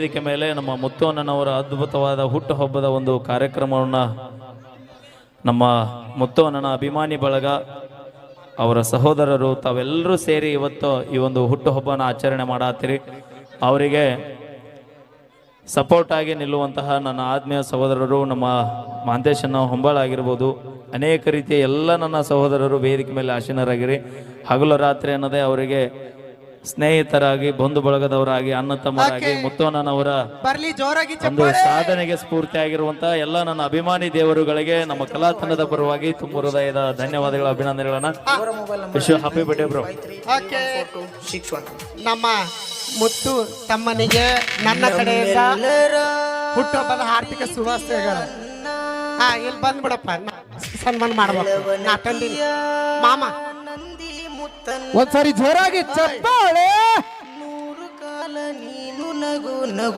ವೇದಿಕೆ ಮೇಲೆ ನಮ್ಮ ಮುತ್ತು ಅಣ್ಣನವರ ಅದ್ಭುತವಾದ ಹುಟ್ಟುಹಬ್ಬದ ಒಂದು ಕಾರ್ಯಕ್ರಮವನ್ನು ನಮ್ಮ ಮುತ್ತು ಅಣ್ಣನ ಅಭಿಮಾನಿ ಬಳಗ ಅವರ ಸಹೋದರರು ತಾವೆಲ್ಲರೂ ಸೇರಿ ಇವತ್ತು ಈ ಒಂದು ಹುಟ್ಟುಹಬ್ಬನ ಆಚರಣೆ ಮಾಡತ್ತೀರಿ. ಅವರಿಗೆ ಸಪೋರ್ಟ್ ಆಗಿ ನಿಲ್ಲುವಂತಹ ನನ್ನ ಆತ್ಮೀಯ ಸಹೋದರರು ನಮ್ಮ ಮಾಂತೇಶನ ಹೊಂಬಾಳ ಆಗಿರ್ಬೋದು, ಅನೇಕ ರೀತಿಯ ಎಲ್ಲ ನನ್ನ ಸಹೋದರರು ವೇದಿಕೆ ಮೇಲೆ ಆಸೀನರಾಗಿರಿ. ಹಗಲು ರಾತ್ರಿ ಅನ್ನೋದೇ ಅವರಿಗೆ ಸ್ನೇಹಿತರಾಗಿ, ಬಂಧು ಬಳಗದವರಾಗಿ, ಅಣ್ಣ ತಮ್ಮರಾಗಿ ಮುತ್ತೋಣ್ಣನವರ ಒಂದು ಸಾಧನೆಗೆ ಸ್ಫೂರ್ತಿಯಾಗಿರುವಂತಹ ಎಲ್ಲ ನನ್ನ ಅಭಿಮಾನಿ ದೇವರುಗಳಿಗೆ ನಮ್ಮ ಕಲಾ ತಂಡದ ಪರವಾಗಿ ತುಂಬ ಹೃದಯದ ಧನ್ಯವಾದಗಳು, ಅಭಿನಂದನೆಗಳನ್ನ. Happy birthday bro. ನಮ್ಮ ಮುತ್ತು ತಮ್ಮನಿಗೆ ನನ್ನ ಕಡೆಯಿಂದ ಹುಟ್ಟುಹಬ್ಬದ ಆರ್ಥಿಕ ಶುಭಾಶಯಗಳು. ಇಲ್ಲಿ ಬಂದ್ಬಿಡಪ್ಪ, ಸನ್ಮಾನ ಮಾಡ್ಬೇಕು. ನಾ ತಂದಿನಿ ಮಾಮ, ಒಂದ್ಸರಿ ಜೋರಾಗಿ ಚಪ್ಪಾಳೆ.